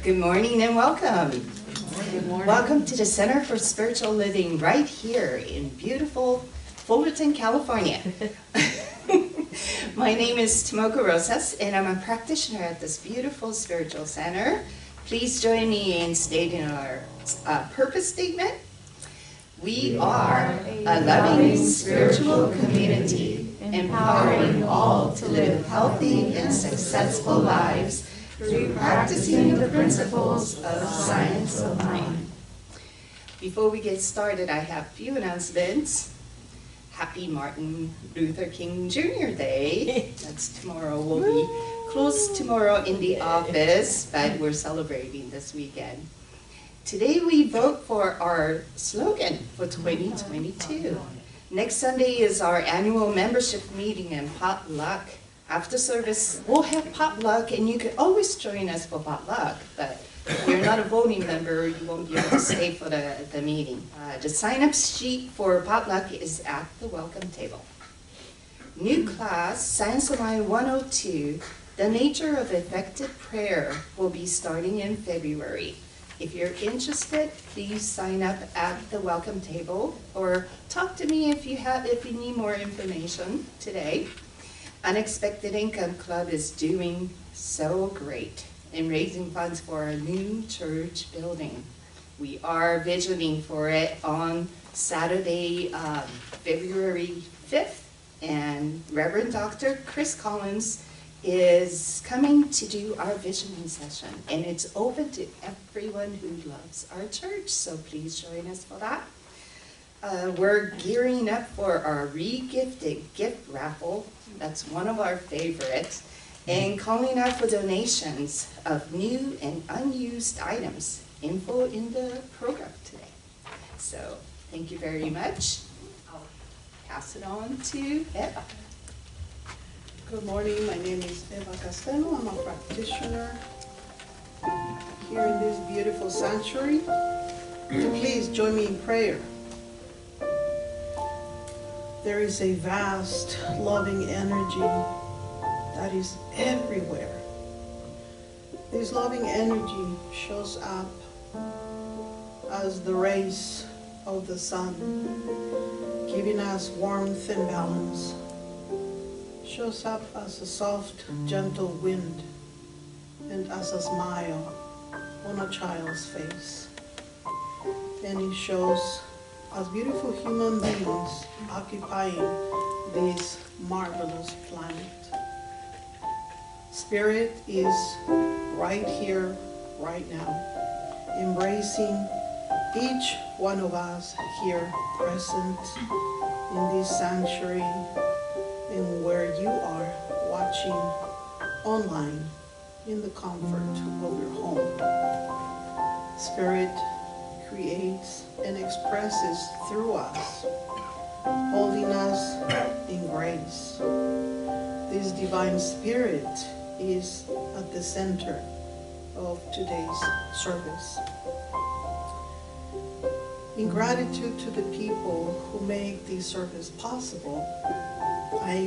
Good morning and welcome. Good morning. Welcome to the Center for Spiritual Living right here in beautiful Fullerton, California. My name is Tomoko Rosas and I'm a practitioner at this beautiful spiritual center. Please join me in stating our purpose statement. We are a loving spiritual community, empowering all to live healthy and successful lives through practicing the principles of science of mind. Before we get started, I have a few announcements. Happy Martin Luther King Jr. Day. That's tomorrow. We'll be closed tomorrow in the office, but we're celebrating this weekend. Today we vote for our slogan for 2022. Next Sunday is our annual membership meeting and potluck. After service, we'll have potluck, and you can always join us for potluck, but if you're not a voting member, you won't be able to stay for the meeting. The sign-up sheet for potluck is at the welcome table. New class, Science of Mind 102, The Nature of Effective Prayer, will be starting in February. If you're interested, please sign up at the welcome table, or talk to me if you need more information today. Unexpected Income Club is doing so great in raising funds for our new church building. We are visioning for it on Saturday, February 5th, and Reverend Dr. Chris Collins is coming to do our visioning session, and it's open to everyone who loves our church, so please join us for that. We're gearing up for our re-gifted gift raffle. That's one of our favorites, and calling out for donations of new and unused items. Info in the program today. So thank you very much. I'll pass it on to Eva. Good morning, my name is Eva Castelo. I'm a practitioner here in this beautiful sanctuary. Please join me in prayer. There is a vast, loving energy that is everywhere. This loving energy shows up as the rays of the sun, giving us warmth and balance. Shows up as a soft, gentle wind and as a smile on a child's face. And it shows as beautiful human beings occupying this marvelous planet. Spirit is right here, right now, embracing each one of us here present in this sanctuary and where you are watching online in the comfort of your home. Spirit creates and expresses through us, holding us in grace. This divine spirit is at the center of today's service. In gratitude to the people who make this service possible, I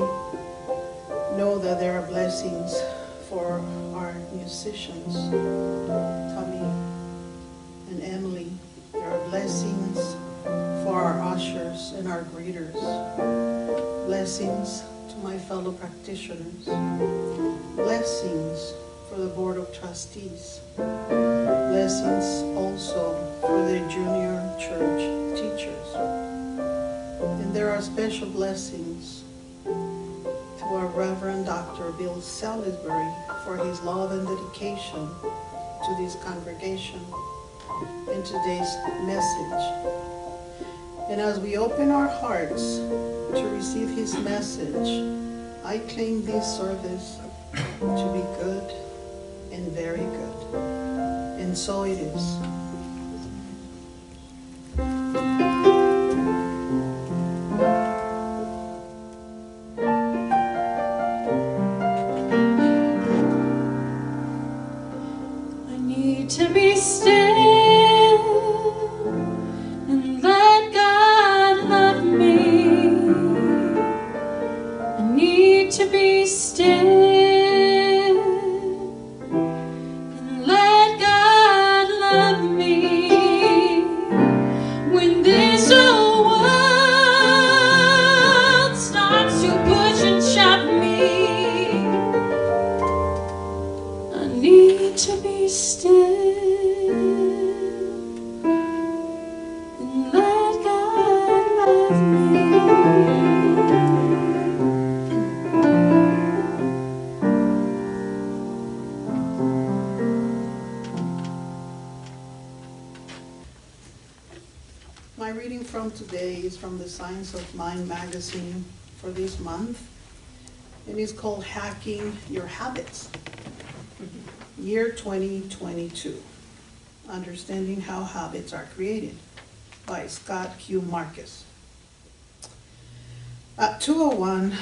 know that there are blessings for our musicians, Tommy and Emily. There are blessings for our ushers and our greeters. Blessings to my fellow practitioners. Blessings for the Board of Trustees. Blessings also for the junior church teachers. And there are special blessings to our Reverend Dr. Bill Salisbury for his love and dedication to this congregation and today's message. And as we open our hearts to receive his message, I claim this service to be good and very good. And so it is. I need to be still and let God love me. I need to be still and let God from today is from the Science of Mind magazine for this month, and it's called Hacking Your Habits, year 2022, Understanding How Habits Are Created, by Scott Q. Marcus. At 12:01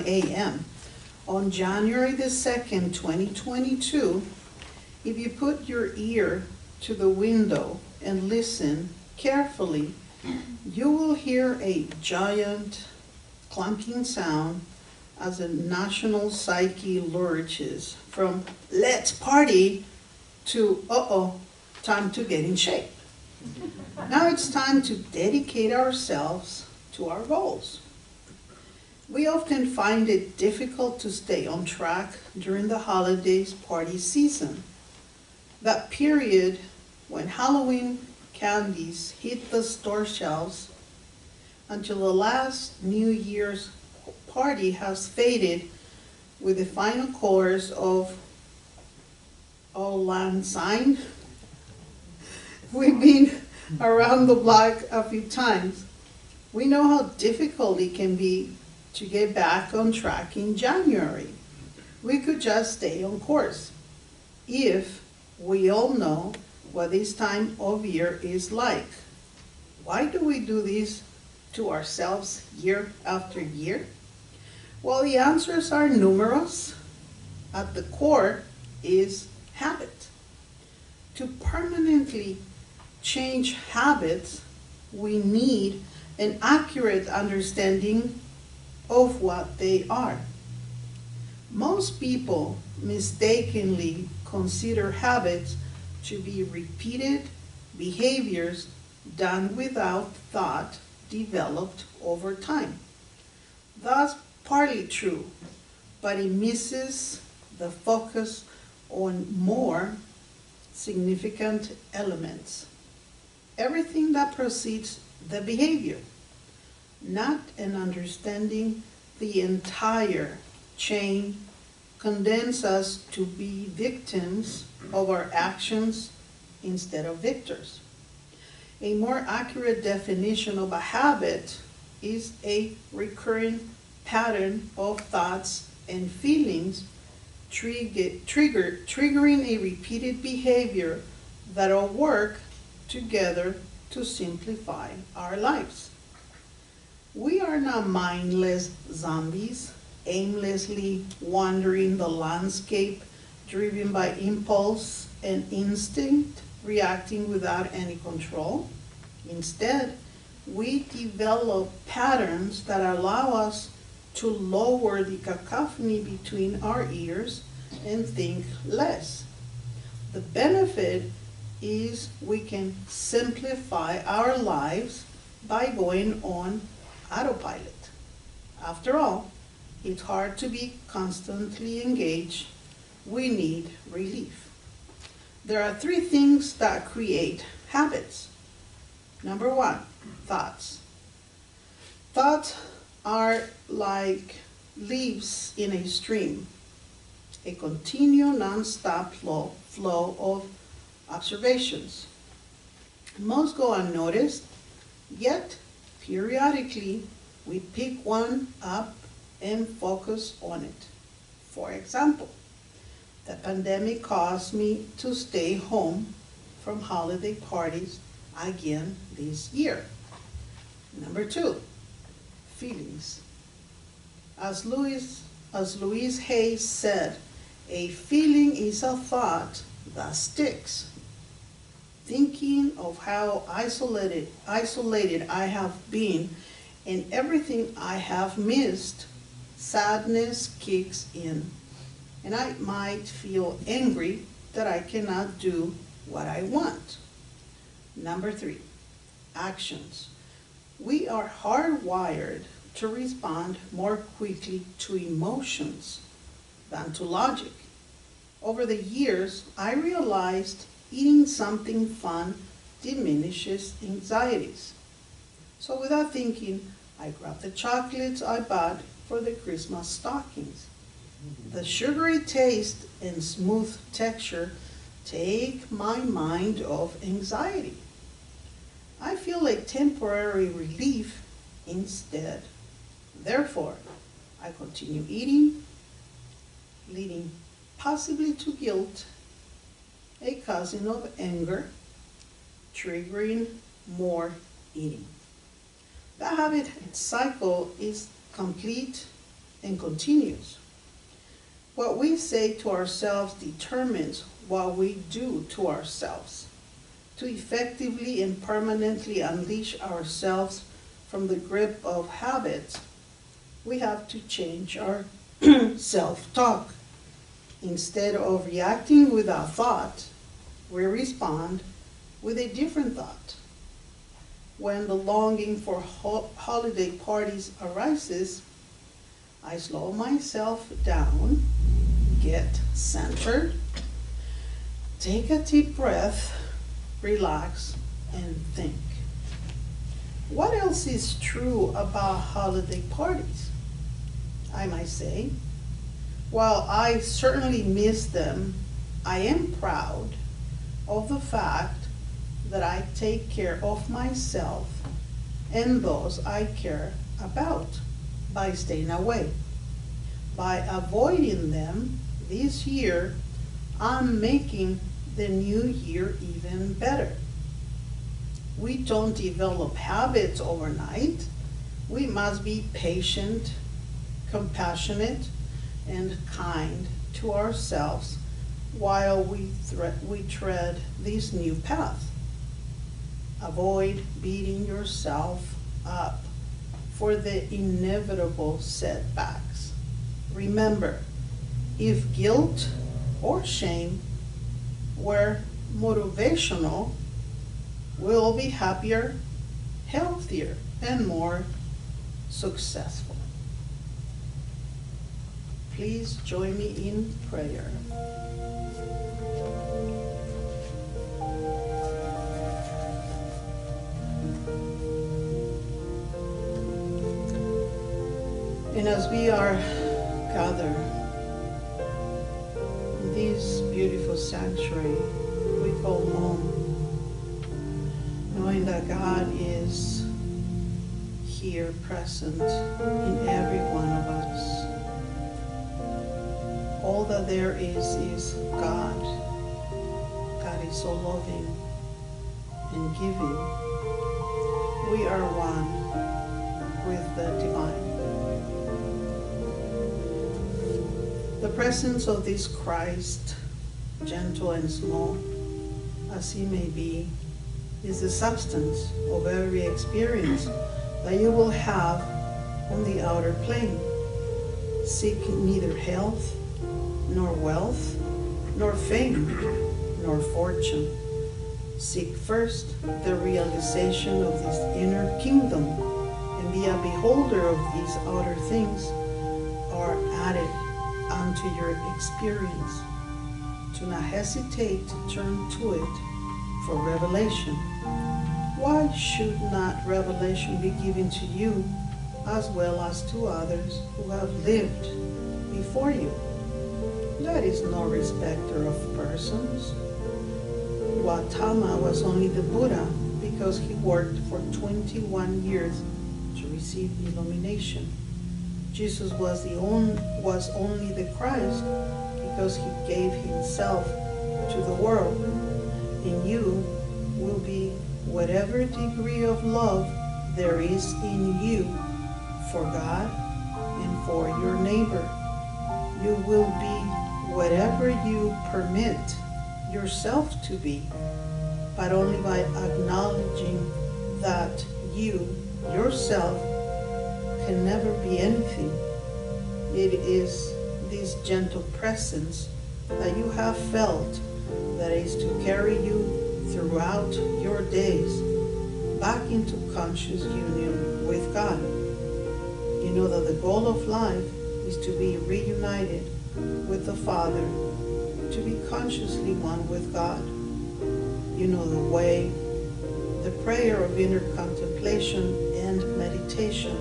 a.m. on January the 2nd, 2022, if you put your ear to the window and listen carefully, you will hear a giant clunking sound as a national psyche lurches from "let's party" to "uh-oh, time to get in shape." Now it's time to dedicate ourselves to our goals. We often find it difficult to stay on track during the holidays party season, that period when Halloween candies hit the store shelves until the last New Year's party has faded with the final chorus of "Auld Lang Syne." We've been around the block a few times. We know how difficult it can be to get back on track in January. We could just stay on course if we all know what this time of year is like. Why do we do this to ourselves year after year? Well, the answers are numerous. At the core is habit. To permanently change habits, we need an accurate understanding of what they are. Most people mistakenly consider habits to be repeated behaviors done without thought developed over time. That's partly true, but it misses the focus on more significant elements. Everything that precedes the behavior, not an understanding the entire chain, condemns us to be victims of our actions instead of victors. A more accurate definition of a habit is a recurring pattern of thoughts and feelings triggering a repeated behavior that'll work together to simplify our lives. We are not mindless zombies, aimlessly wandering the landscape, driven by impulse and instinct, reacting without any control. Instead, we develop patterns that allow us to lower the cacophony between our ears and think less. The benefit is we can simplify our lives by going on autopilot. After all, it's hard to be constantly engaged. We need relief. There are three things that create habits. Number one, thoughts. Thoughts are like leaves in a stream, a continual non-stop flow of observations. Most go unnoticed, yet periodically we pick one up and focus on it. For example, the pandemic caused me to stay home from holiday parties again this year. Number two, feelings. As Louise Hay said, a feeling is a thought that sticks. Thinking of how isolated I have been and everything I have missed, sadness kicks in, and I might feel angry that I cannot do what I want. Number three, actions. We are hardwired to respond more quickly to emotions than to logic. Over the years, I realized eating something fun diminishes anxieties. So without thinking, I grabbed the chocolates I bought for the Christmas stockings. The sugary taste and smooth texture take my mind off anxiety. I feel a temporary relief instead. Therefore, I continue eating, leading possibly to guilt, a cousin of anger, triggering more eating. The habit cycle is complete and continuous. What we say to ourselves determines what we do to ourselves. To effectively and permanently unleash ourselves from the grip of habits, we have to change our self-talk. Instead of reacting with our thought, we respond with a different thought. When the longing for holiday parties arises, I slow myself down, get centered, take a deep breath, relax, and think. What else is true about holiday parties? I might say, while I certainly miss them, I am proud of the fact that I take care of myself and those I care about by staying away. By avoiding them this year, I'm making the new year even better. We don't develop habits overnight. We must be patient, compassionate, and kind to ourselves while we tread this new path. Avoid beating yourself up for the inevitable setbacks. Remember, if guilt or shame were motivational, we'll be happier, healthier, and more successful. Please join me in prayer. And as we are gathered in this beautiful sanctuary we call home, knowing that God is here present in every one of us. All that there is God. God is so loving and giving. We are one with the divine. The presence of this Christ, gentle and small as he may be, is the substance of every experience that you will have on the outer plane. Seek neither health, nor wealth, nor fame, nor fortune. Seek first the realization of this inner kingdom, and be a beholder of these outer things are added unto your experience. Do not hesitate to turn to it for revelation. Why should not revelation be given to you as well as to others who have lived before you? God is no respecter of persons. Gautama was only the Buddha because he worked for 21 years to receive illumination. Jesus was only the Christ because he gave himself to the world. And you will be whatever degree of love there is in you for God and for your neighbor. You will be whatever you permit yourself to be, but only by acknowledging that you yourself can never be anything. It is this gentle presence that you have felt that is to carry you throughout your days back into conscious union with God. You know that the goal of life is to be reunited with the Father, to be consciously one with God. You know the way, the prayer of inner contemplation and meditation,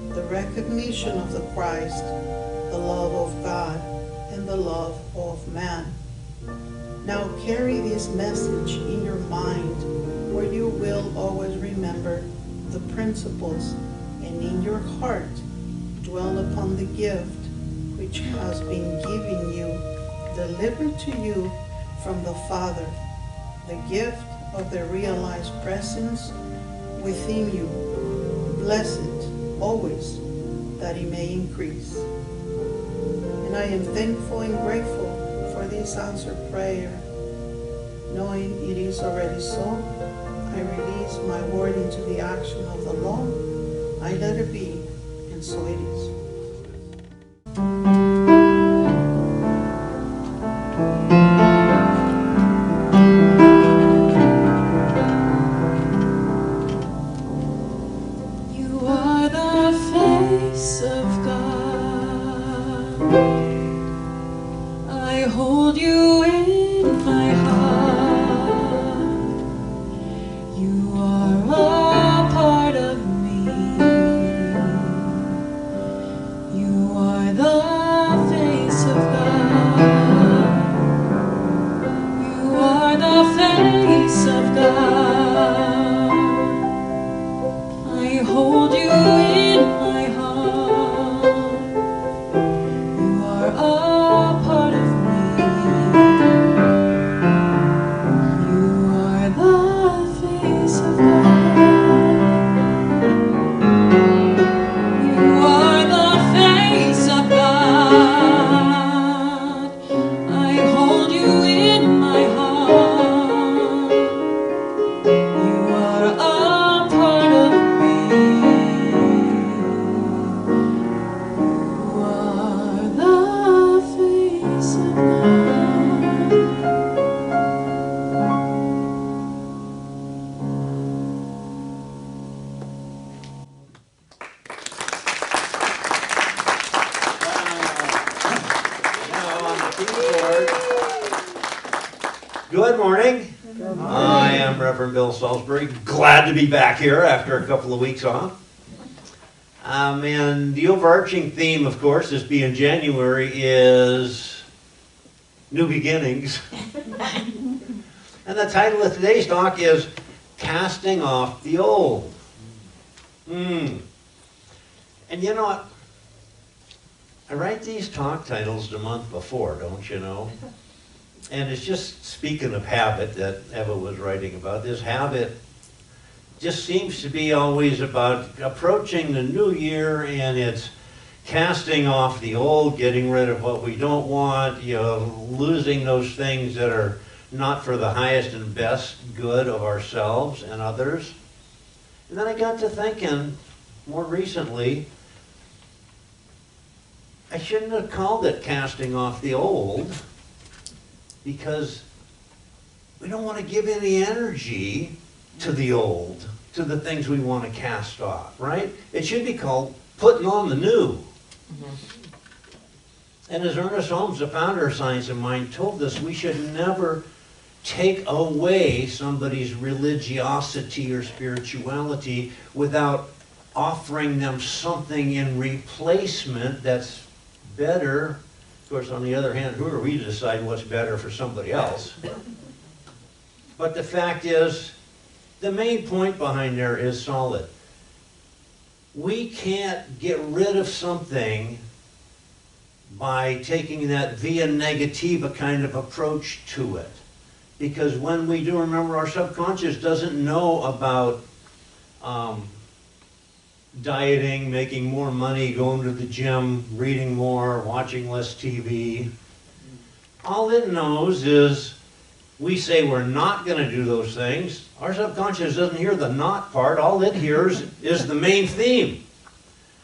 the recognition of the Christ, the love of God, and the love of man. Now carry this message in your mind where you will always remember the principles and in your heart dwell upon the gift which has been given you, delivered to you from the Father, the gift of the realized presence within you. Bless it always, that it may increase. And I am thankful and grateful for this answered prayer. Knowing it is already so, I release my word into the action of the law. I let it be, and so it is. You are the face of God. I hold you in my heart. You are a part of me. You are the face of God. You are the face of God. I hold you in my heart. You are a part of me. You are the face of God. You are the face of God. I hold you in my heart. You are a part of me. You are the face of God. Now on the keyboard. Good morning. I am Reverend Bill Salisbury. Glad to be back here after a couple of weeks off. And the overarching theme, of course, this being January, is new beginnings. And the title of today's talk is Casting Off the Old. And you know what? I write these talk titles the month before, don't you know? And it's just, speaking of habit that Eva was writing about, this habit just seems to be always about approaching the new year, and it's casting off the old, getting rid of what we don't want, you know, losing those things that are not for the highest and best good of ourselves and others. And then I got to thinking more recently, I shouldn't have called it casting off the old, because we don't want to give any energy to the old, to the things we want to cast off, right? It should be called putting on the new. And as Ernest Holmes, the founder of Science of Mind, told us, we should never take away somebody's religiosity or spirituality without offering them something in replacement that's better. Of course, on the other hand, who are we to decide what's better for somebody else? But the fact is, the main point behind there is solid. We can't get rid of something by taking that via negativa kind of approach to it. Because when we do, remember, our subconscious doesn't know about dieting, making more money, going to the gym, reading more, watching less TV. All it knows is we say we're not going to do those things. Our subconscious doesn't hear the not part. All it hears is the main theme.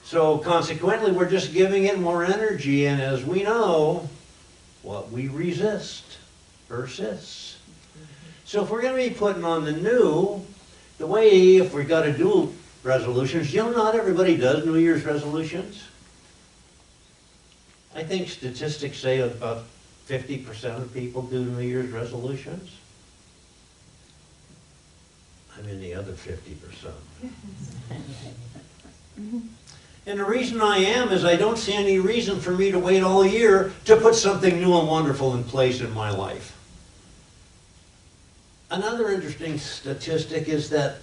So consequently, we're just giving it more energy. And as we know, what we resist persists. So if we're going to be putting on the new, the way, if we've got to do resolutions, you know, not everybody does New Year's resolutions. I think statistics say about 50% of people do New Year's resolutions. I'm in the other 50%. And the reason I am is I don't see any reason for me to wait all year to put something new and wonderful in place in my life. another interesting statistic is that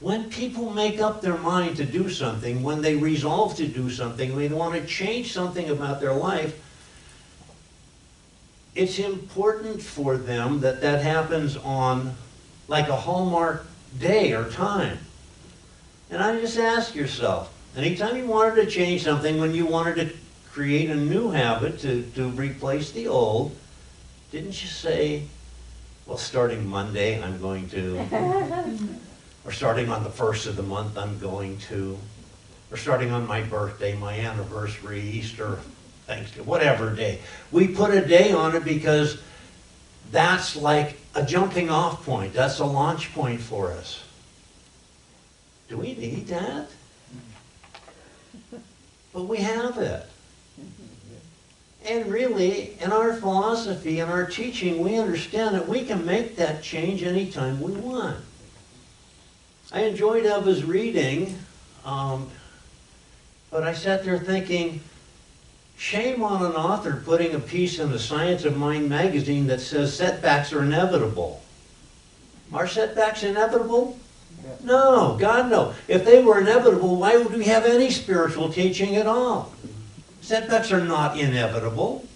when people make up their mind to do something, when they resolve to do something, when they want to change something about their life, it's important for them that that happens on like a hallmark day or time. And I just ask yourself, anytime you wanted to change something, when you wanted to create a new habit to replace the old, didn't you say, well, starting Monday, I'm going to, or starting on the 1st of the month, I'm going to, or starting on my birthday, my anniversary, Easter, Thanksgiving, whatever day. We put a day on it because that's like a jumping off point. That's a launch point for us. Do we need that? But we have it. And really, in our philosophy, in our teaching, we understand that we can make that change anytime we want. I enjoyed Eva's reading, but I sat there thinking, shame on an author putting a piece in the Science of Mind magazine that says setbacks are inevitable. Are setbacks inevitable? No, God no. If they were inevitable, why would we have any spiritual teaching at all? Setbacks are not inevitable.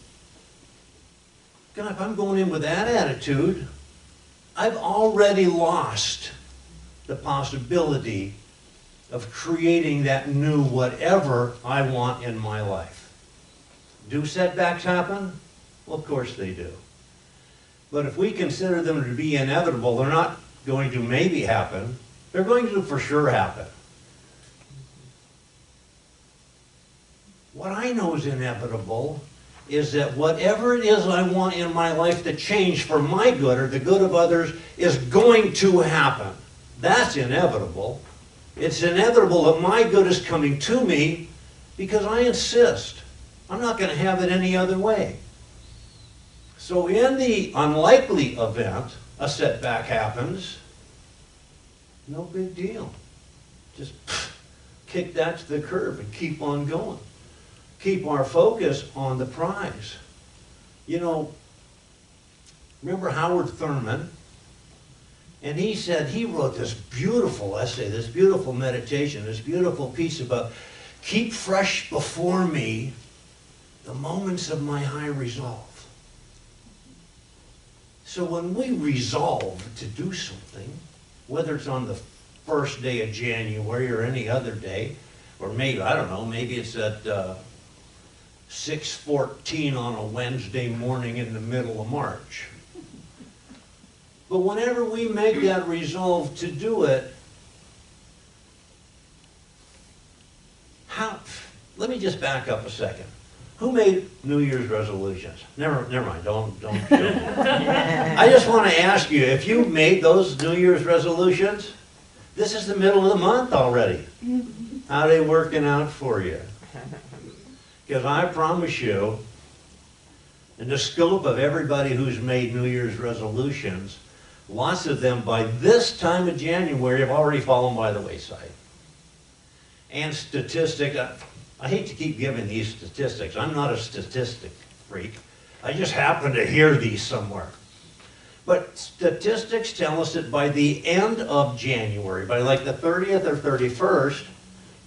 God, if I'm going in with that attitude, I've already lost the possibility of creating that new whatever I want in my life. Do setbacks happen? Well, of course they do. But if we consider them to be inevitable, they're not going to maybe happen. They're going to for sure happen. What I know is inevitable is that whatever it is I want in my life to change for my good or the good of others is going to happen. That's inevitable. It's inevitable that my good is coming to me because I insist. I'm not going to have it any other way. So in the unlikely event a setback happens, no big deal. Just kick that to the curb and keep on going. Keep our focus on the prize. You know, remember Howard Thurman? And he said, he wrote this beautiful essay, this beautiful meditation, this beautiful piece about keep fresh before me the moments of my high resolve. So when we resolve to do something, whether it's on the first day of January or any other day, or maybe, I don't know, maybe it's at 6:14 on a Wednesday morning in the middle of March. But whenever we make that resolve to do it, let me just back up a second. Who made New Year's resolutions? Never mind, don't show me. I just want to ask you, if you made those New Year's resolutions, this is the middle of the month already. How are they working out for you? Because I promise you, in the scope of everybody who's made New Year's resolutions, lots of them by this time of January have already fallen by the wayside. And statistics, I hate to keep giving these statistics. I'm not a statistic freak. I just happen to hear these somewhere. But statistics tell us that by the end of January, by like the 30th or 31st,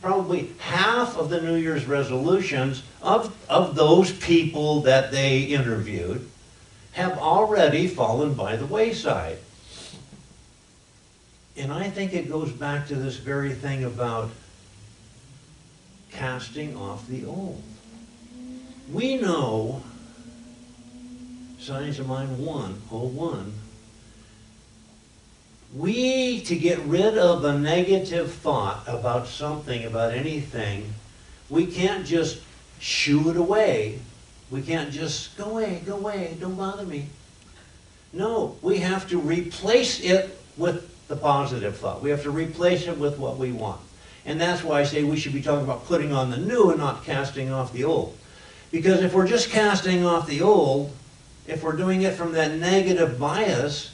probably half of the New Year's resolutions of those people that they interviewed have already fallen by the wayside. And I think it goes back to this very thing about casting off the old. We know, Science of Mind 101, to get rid of a negative thought about something, about anything, we can't just shoo it away. We can't just go away, don't bother me. No, we have to replace it with the positive thought. We have to replace it with what we want. And that's why I say we should be talking about putting on the new and not casting off the old. Because if we're just casting off the old, if we're doing it from that negative bias,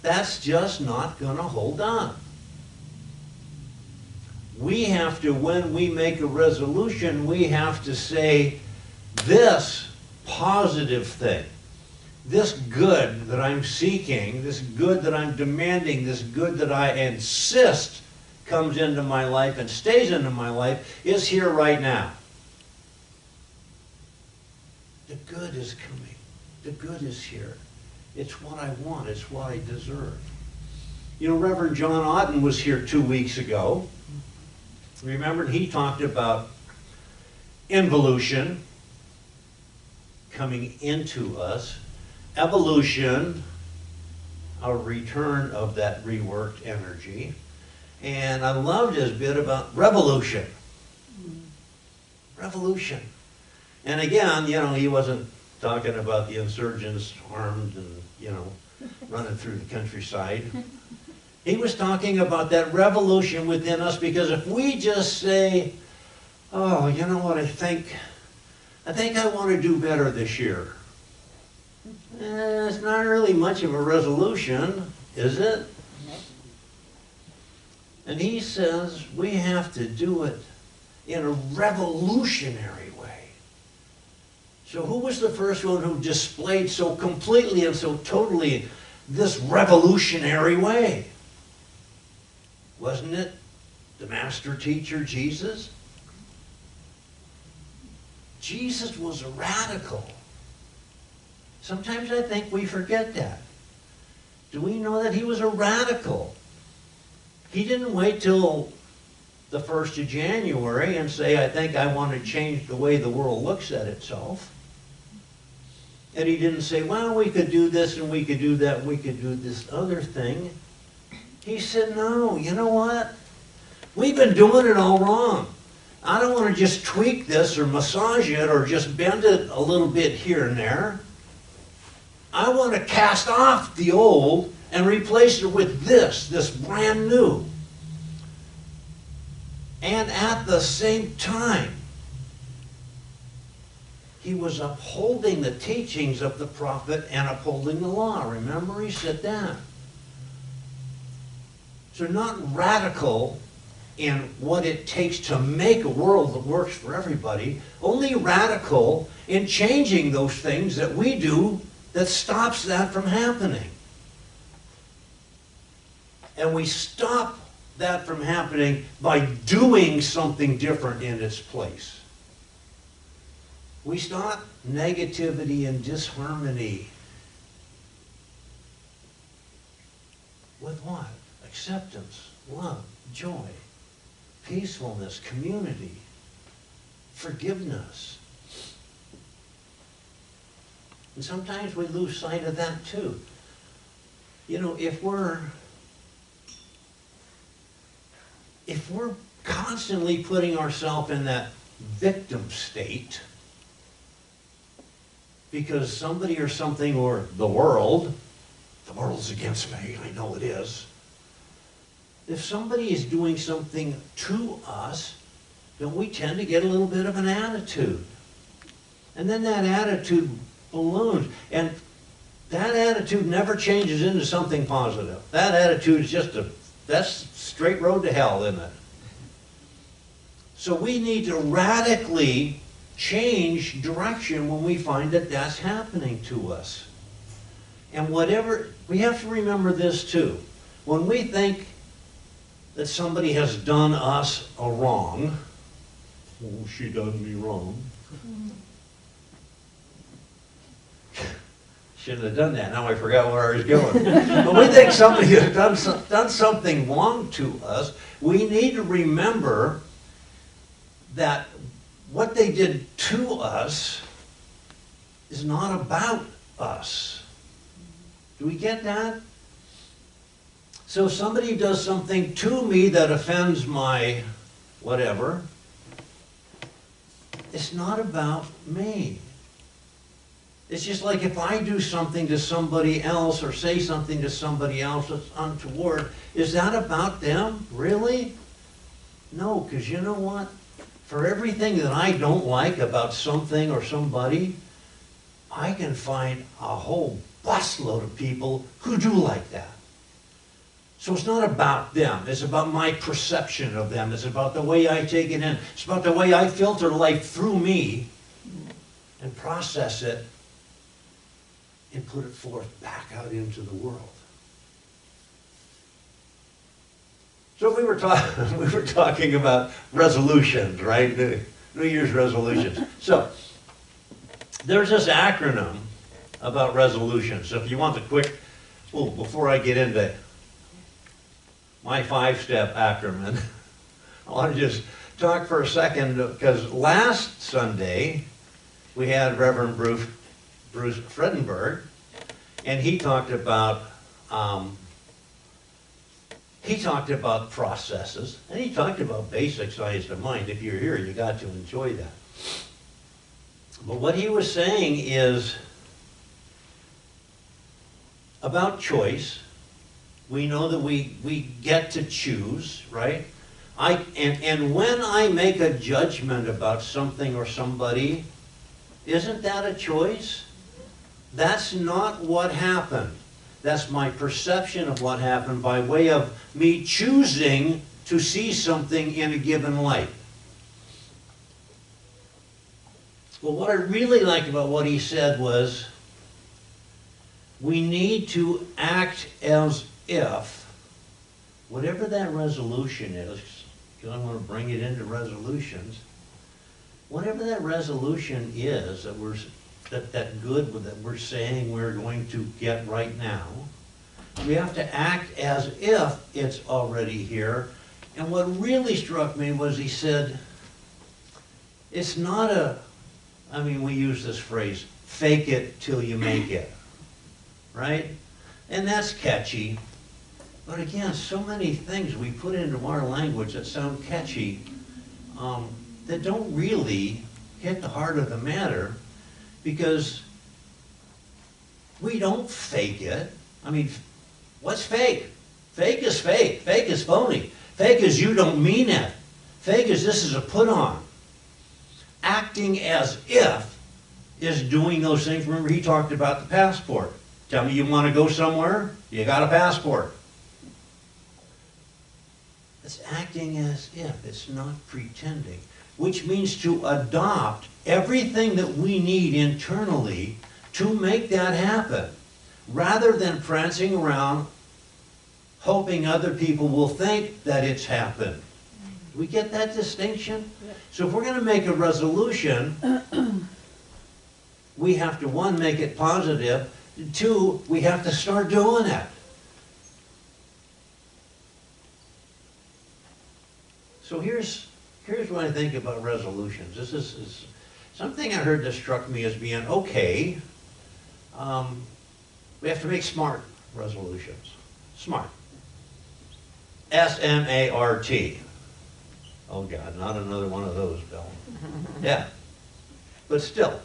that's just not going to hold on. We have to, when we make a resolution, we have to say this positive thing. this good that I'm seeking, this good that I'm demanding, this good that I insist comes into my life and stays into my life is here right now. The good is coming. The good is here. It's what I want. It's what I deserve. You know, Reverend John Otten was here 2 weeks ago. Remember, he talked about involution coming into us, evolution, a return of that reworked energy, and I loved his bit about revolution. Revolution. And again, you know, he wasn't talking about the insurgents armed and, you know, running through the countryside. He was talking about that revolution within us, because if we just say, oh, you know what, I think I want to do better this year. It's not really much of a resolution, is it? And he says we have to do it in a revolutionary way. So who was the first one who displayed so completely and so totally this revolutionary way? Wasn't it the master teacher, Jesus? Jesus was a radical. Sometimes I think we forget that. Do we know that he was a radical? He didn't wait till the 1st of January and say, I think I want to change the way the world looks at itself. And he didn't say, well, we could do this and we could do that and we could do this other thing. He said, no, you know what? We've been doing it all wrong. I don't want to just tweak this or massage it or just bend it a little bit here and there. I want to cast off the old and replace it with this brand new. And at the same time, he was upholding the teachings of the prophet and upholding the law. Remember, he said that. So not radical in what it takes to make a world that works for everybody, only radical in changing those things that we do that stops that from happening. And we stop that from happening by doing something different in its place. We stop negativity and disharmony with what? Acceptance, love, joy, peacefulness, community, forgiveness. And sometimes we lose sight of that too. You know, if we're constantly putting ourselves in that victim state because somebody or something or the world's against me, I know it is. If somebody is doing something to us, then we tend to get a little bit of an attitude. And then that attitude balloons. And that attitude never changes into something positive. That attitude is just that's straight road to hell, isn't it? So we need to radically change direction when we find that that's happening to us. And we have to remember this too. When we think that somebody has done us a wrong, oh, she done me wrong. Shouldn't have done that. Now I forgot where I was going. When we think somebody has done something wrong to us, we need to remember that what they did to us is not about us. Do we get that? So if somebody does something to me that offends my whatever, it's not about me. It's just like if I do something to somebody else or say something to somebody else that's untoward, is that about them? Really? No, because you know what? For everything that I don't like about something or somebody, I can find a whole busload of people who do like that. So it's not about them. It's about my perception of them. It's about the way I take it in. It's about the way I filter life through me and process it and put it forth back out into the world. So we were talking about resolutions, right? New Year's resolutions. So there's this acronym about resolutions. So if you want the quick, well, before I get into my 5-step acronym, I want to just talk for a second, because last Sunday we had Reverend Bruce Fredenberg, and he talked about processes, and he talked about basic science of mind. If you're here, you got to enjoy that. But what he was saying is about choice. We know that we get to choose, right? And when I make a judgment about something or somebody, isn't that a choice? That's not what happened. That's my perception of what happened by way of me choosing to see something in a given light. Well, what I really liked about what he said was, we need to act as if, whatever that resolution is, because I'm going to bring it into resolutions, whatever that resolution is that we're saying we're going to get right now, we have to act as if it's already here. And what really struck me was he said, it's not we use this phrase, fake it till you make it, right? And that's catchy. But again, so many things we put into our language that sound catchy that don't really hit the heart of the matter, because we don't fake it. I mean, what's fake? Fake is fake. Fake is phony. Fake is you don't mean it. Fake is this is a put on. Acting as if is doing those things. Remember, he talked about the passport. Tell me you want to go somewhere, you got a passport. It's acting as if. It's not pretending. Which means to adopt everything that we need internally to make that happen, rather than prancing around hoping other people will think that it's happened. Do we get that distinction? Yep. So if we're going to make a resolution, we have to, 1, make it positive, 2, we have to start doing it. So here's what I think about resolutions. This is something I heard that struck me as being okay. We have to make smart resolutions. Smart. S-M-A-R-T. Oh God, not another one of those, Bill. Yeah. But still,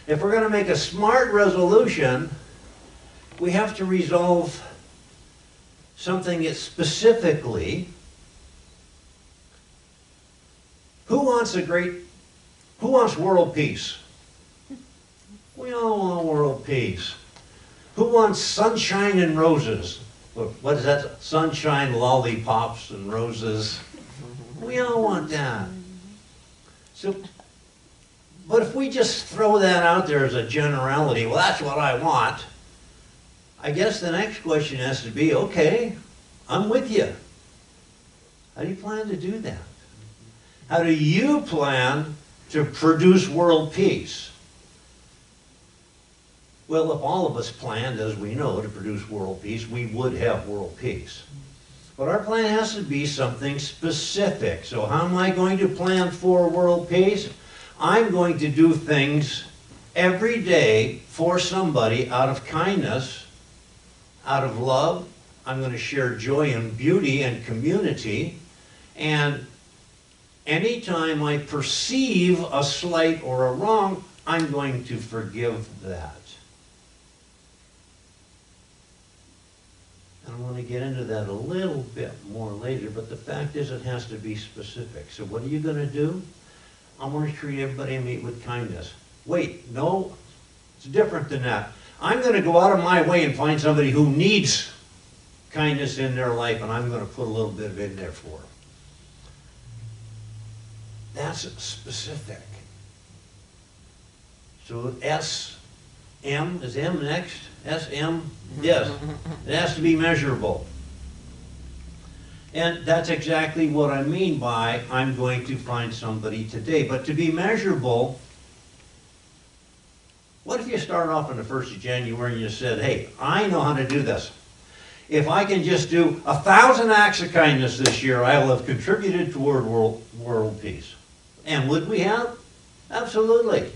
if we're going to make a smart resolution, we have to resolve something specifically. Who wants world peace? We all want world peace. Who wants sunshine and roses? What is that? Sunshine, lollipops, and roses. We all want that. So, but if we just throw that out there as a generality, well, that's what I want, I guess the next question has to be, okay, I'm with you. How do you plan to do that? How do you plan to produce world peace? Well, if all of us planned, as we know, to produce world peace, we would have world peace. But our plan has to be something specific. So how am I going to plan for world peace? I'm going to do things every day for somebody out of kindness, out of love. I'm going to share joy and beauty and community. And anytime I perceive a slight or a wrong, I'm going to forgive that. And I'm going to get into that a little bit more later, but the fact is it has to be specific. So what are you going to do? I'm going to treat everybody I meet with kindness. Wait, no, it's different than that. I'm going to go out of my way and find somebody who needs kindness in their life, and I'm going to put a little bit of it in there for them. That's specific. So S M, is M next? SM? Yes. It has to be measurable. And that's exactly what I mean by I'm going to find somebody today. But to be measurable, what if you start off on the 1st of January and you said, hey, I know how to do this. If I can just do 1,000 acts of kindness this year, I will have contributed toward world peace. And would we have? Absolutely.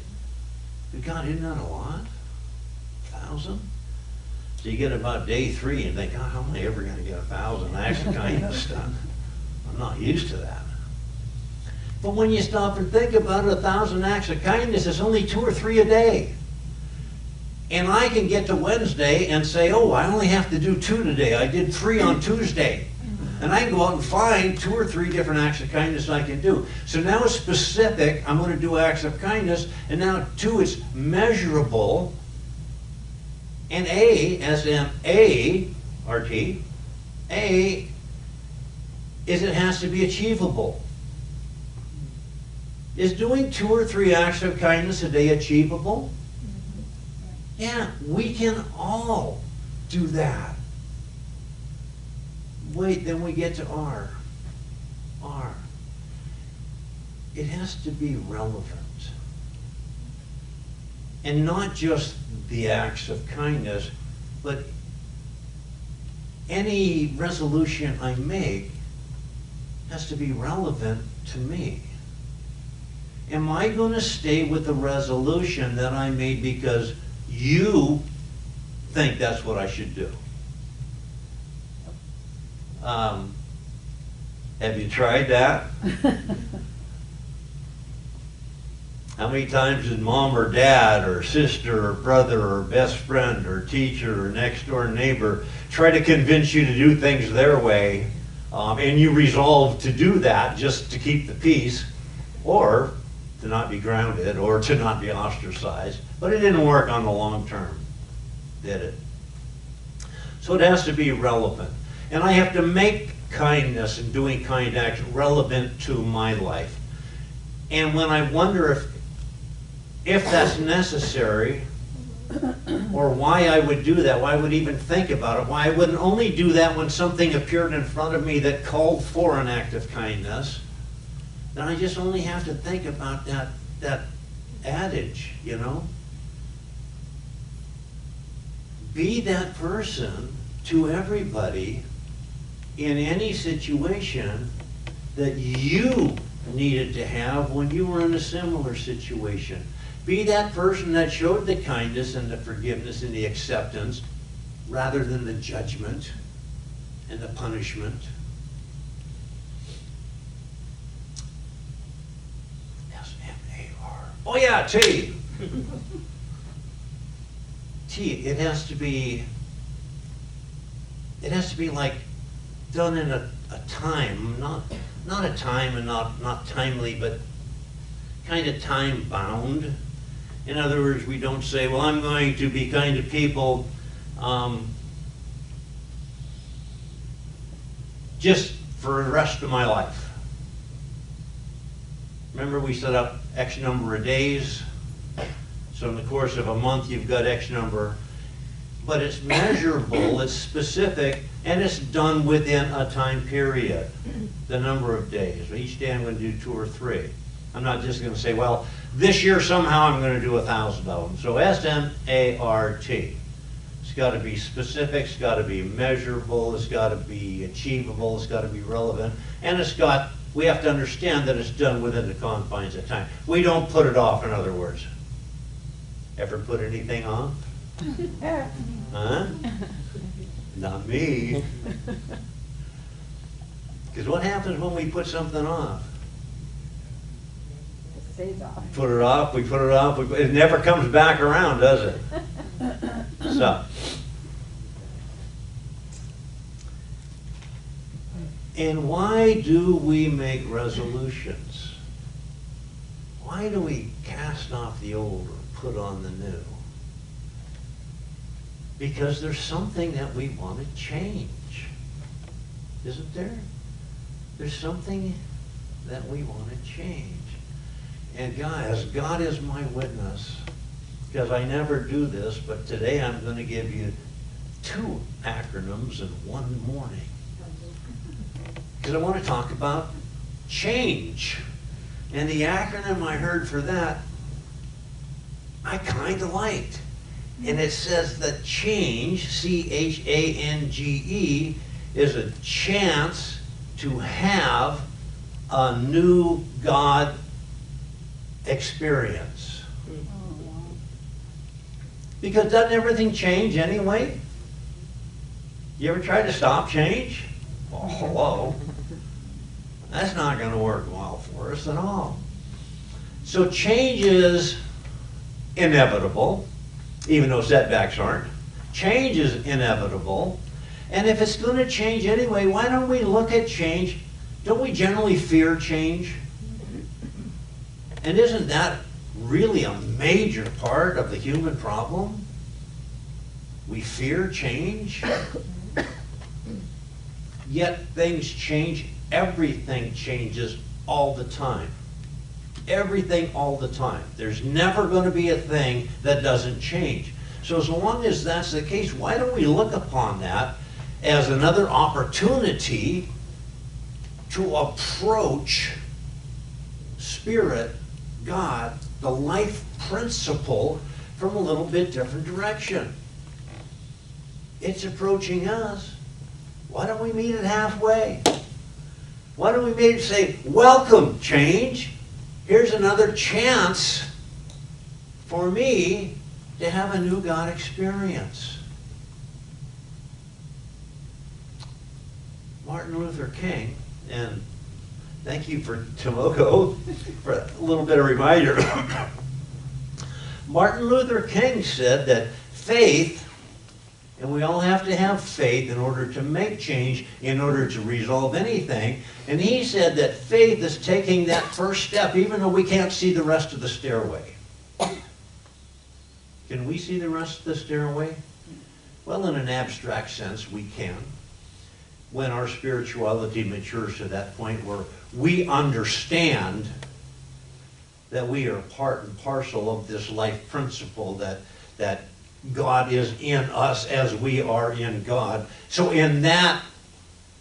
But God, isn't that a lot? 1,000? So you get about day 3 and think, oh, how am I ever going to get 1,000 acts of kindness done? I'm not used to that. But when you stop and think about it, 1,000 acts of kindness is only 2 or 3 a day. And I can get to Wednesday and say, oh, I only have to do 2 today. I did 3 on Tuesday. And I can go out and find 2 or 3 different acts of kindness I can do. So now it's specific. I'm going to do acts of kindness. And now 2, it's measurable. And A, S-M-A-R-T, A is it has to be achievable. Is doing 2 or 3 acts of kindness a day achievable? Yeah, we can all do that. Wait, then we get to R. R. It has to be relevant. And not just the acts of kindness, but any resolution I make has to be relevant to me. Am I going to stay with the resolution that I made because you think that's what I should do? Have you tried that? How many times did mom or dad or sister or brother or best friend or teacher or next door neighbor try to convince you to do things their way, and you resolve to do that just to keep the peace, or to not be grounded, or to not be ostracized, but it didn't work on the long term, did it? So it has to be relevant. And I have to make kindness and doing kind acts relevant to my life. And when I wonder if that's necessary, or why I would do that, why I would even think about it, why I wouldn't only do that when something appeared in front of me that called for an act of kindness, then I just only have to think about that adage, you know? Be that person to everybody in any situation that you needed to have when you were in a similar situation. Be that person that showed the kindness and the forgiveness and the acceptance rather than the judgment and the punishment. S-M-A-R. Oh yeah, T. T, it has to be like done in a time, not a time and not timely, but kind of time bound. In other words, we don't say, well, I'm going to be kind to people just for the rest of my life. Remember, we set up X number of days. So in the course of a month, you've got X number. But it's measurable, it's specific, and it's done within a time period, the number of days. Each day I'm going to do 2 or 3. I'm not just going to say, well, this year somehow I'm going to do 1,000 of them. So S-M-A-R-T. It's got to be specific, it's got to be measurable, it's got to be achievable, it's got to be relevant, and we have to understand that it's done within the confines of time. We don't put it off, in other words. Ever put anything off? Huh? Not me. Because what happens when we put something off? It stays off. Put it off, we put it off, it never comes back around, does it? So. And why do we make resolutions? Why do we cast off the old or put on the new? Because there's something that we want to change, isn't there? There's something that we want to change. And guys, God is my witness. because I never do this, but today I'm going to give you 2 acronyms in one morning. Because I want to talk about change. And the acronym I heard for that, I kind of liked. And it says that change, C-H-A-N-G-E, is a chance to have a new God experience. Because doesn't everything change anyway? You ever try to stop change? Oh, hello. That's not going to work well for us at all. So change is inevitable, even though setbacks aren't. Change is inevitable. And if it's going to change anyway, why don't we look at change? Don't we generally fear change? And isn't that really a major part of the human problem? We fear change. Yet things change. Everything changes all the time. Everything all the time. There's never going to be a thing that doesn't change. So as long as that's the case, why don't we look upon that as another opportunity to approach Spirit, God, the life principle, from a little bit different direction? It's approaching us. Why don't we meet it halfway? Why don't we maybe say, welcome, change. Here's another chance for me to have a new God experience. Martin Luther King, and thank you for Tomoko for a little bit of reminder. Martin Luther King said that faith, and we all have to have faith in order to make change, in order to resolve anything. And he said that faith is taking that first step, even though we can't see the rest of the stairway. Can we see the rest of the stairway? Well, in an abstract sense, we can. When our spirituality matures to that point where we understand that we are part and parcel of this life principle, that God is in us as we are in God. So in that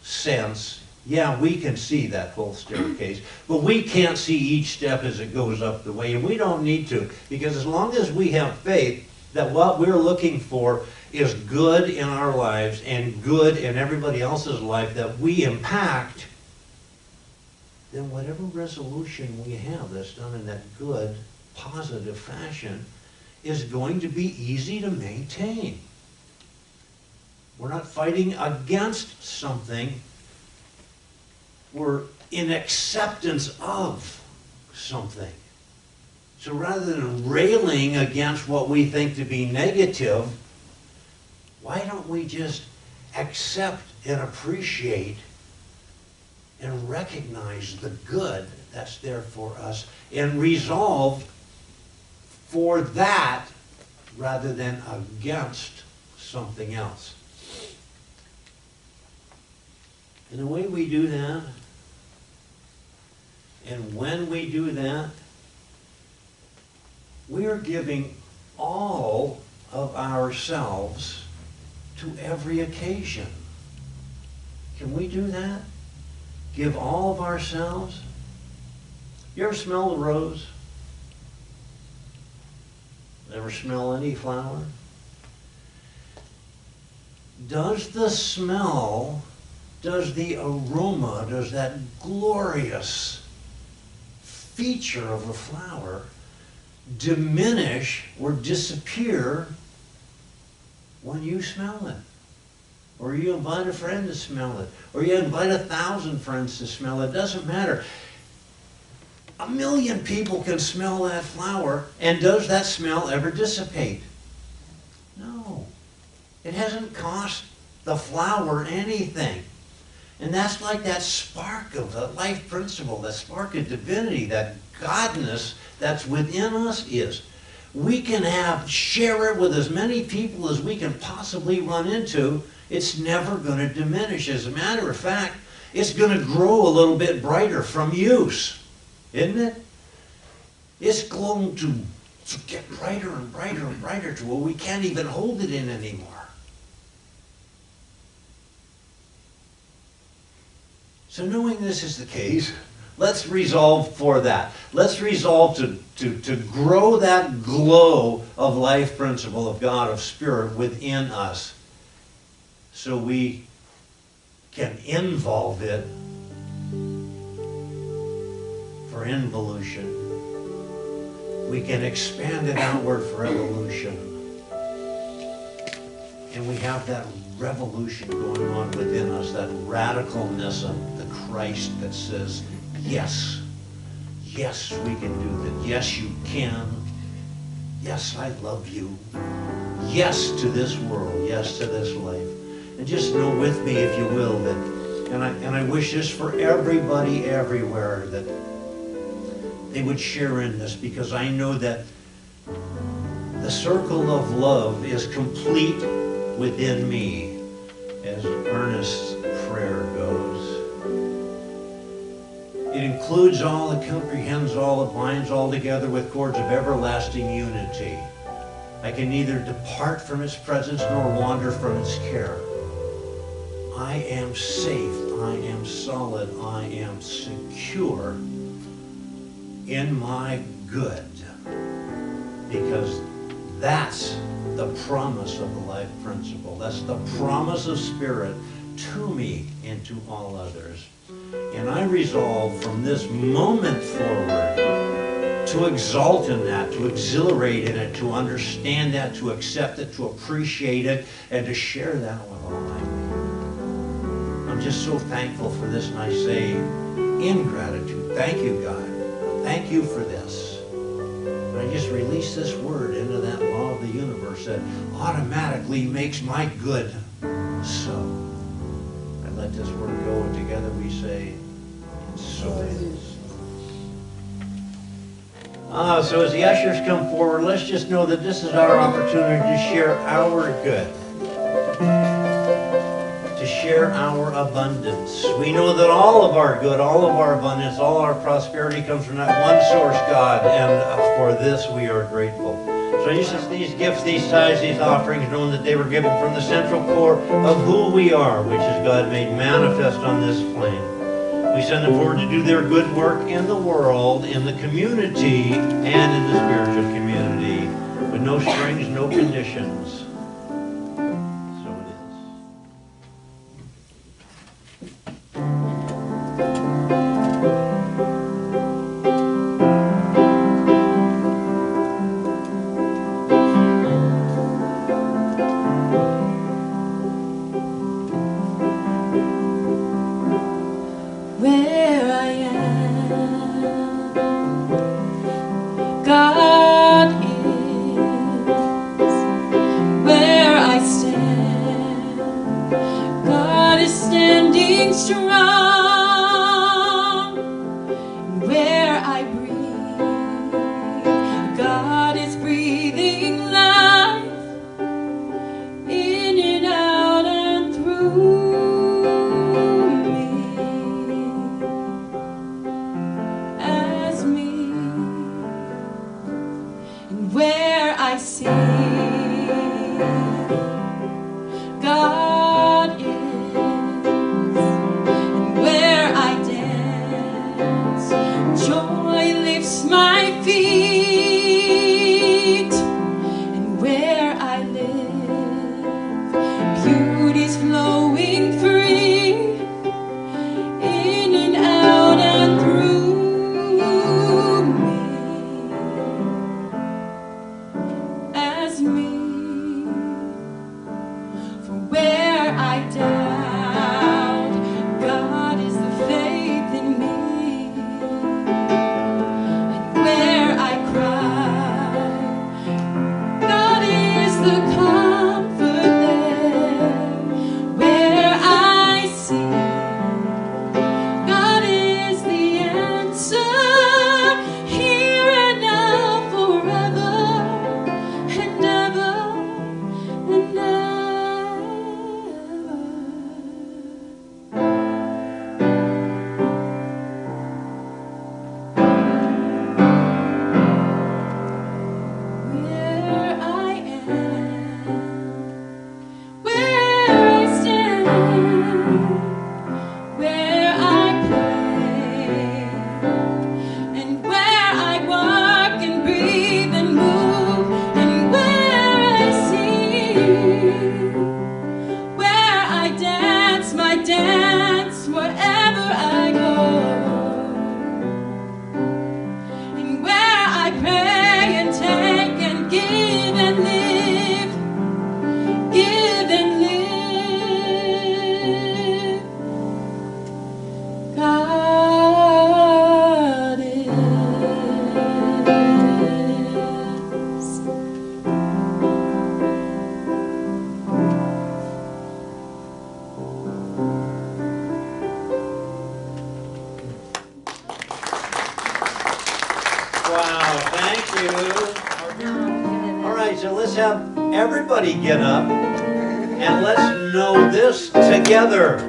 sense, yeah, we can see that whole staircase, but we can't see each step as it goes up the way, and we don't need to, because as long as we have faith that what we're looking for is good in our lives and good in everybody else's life that we impact, then whatever resolution we have that's done in that good, positive fashion is going to be easy to maintain. We're not fighting against something. We're in acceptance of something. So rather than railing against what we think to be negative, why don't we just accept and appreciate and recognize the good that's there for us and resolve for that rather than against something else? And the way we do that, and when we do that, we are giving all of ourselves to every occasion. Can we do that? Give all of ourselves? You ever smell the rose? Ever smell any flower? Does the smell, does the aroma, does that glorious feature of the flower diminish or disappear when you smell it? Or you invite a friend to smell it, or you invite 1,000 friends to smell it. It doesn't matter. 1,000,000 people can smell that flower, and does that smell ever dissipate? No. It hasn't cost the flower anything. And that's like that spark of the life principle, that spark of divinity, that godness that's within us is. We can share it with as many people as we can possibly run into. It's never going to diminish. As a matter of fact, it's going to grow a little bit brighter from use, isn't it? It's going to get brighter and brighter and brighter to where we can't even hold it in anymore. So knowing this is the case, let's resolve for that. Let's resolve to grow that glow of life principle of God, of Spirit within us, so we can involve it for involution. We can expand it outward for evolution. And we have that revolution going on within us, that radicalness of the Christ that says, yes, yes, we can do that. Yes, you can. Yes, I love you. Yes to this world. Yes to this life. And just know with me, if you will, that, and I wish this for everybody everywhere, that they would share in this, because I know that the circle of love is complete within me, as Ernest's prayer goes. It includes all, it comprehends all, it binds all together with cords of everlasting unity. I can neither depart from its presence nor wander from its care. I am safe, I am solid, I am secure in my good, because that's the promise of the life principle. That's the promise of Spirit to me and to all others. And I resolve from this moment forward to exalt in that, to exhilarate in it, to understand that, to accept it, to appreciate it, and to share that with all my being. I'm just so thankful for this, and I say in gratitude, thank you, God. Thank you for this. And I just release this word into that law of the universe that automatically makes my good so. I let this word go, and together we say, so it is. So as the ushers come forward, let's just know that this is our opportunity to share our good, to share our abundance. We know that all of our good, all of our abundance, all our prosperity comes from that one source, God, and for this we are grateful. So Jesus, these gifts, these tithes, these offerings, knowing that they were given from the central core of who we are, which is God made manifest on this plane. We send them forward to do their good work in the world, in the community, and in the spiritual community, with no strings, no conditions. So it is. Where I am, God is. Where I stand, God is standing strong. Where I breathe, God is breathing life in and out and through. Where I see God is, and where I dance, joy lifts my feet, and where I live, beauty's flowing free, in and out and through. Wow, thank you. All right, so let's have everybody get up and let's know this together.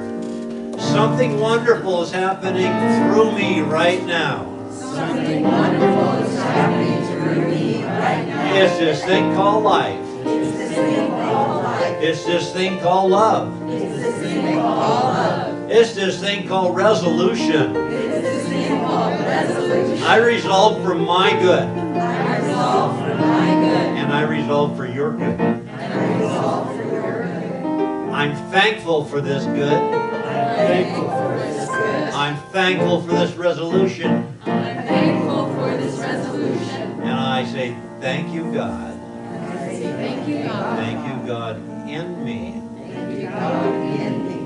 Something wonderful is happening through me right now. Something wonderful is happening through me right now. It's this thing called life. It's this thing called life. It's this thing called love. It's this thing called love. It's this thing called resolution. It's this thing called resolution. I resolve for my good. I resolve for my good. And I resolve for your good. And I resolve for your good. I'm thankful for this good. I'm thankful for this good. I'm thankful for this resolution. I'm thankful for this resolution. And I say, thank you, God. I say thank you, God. Thank you, God, in me. Thank you, God, in me.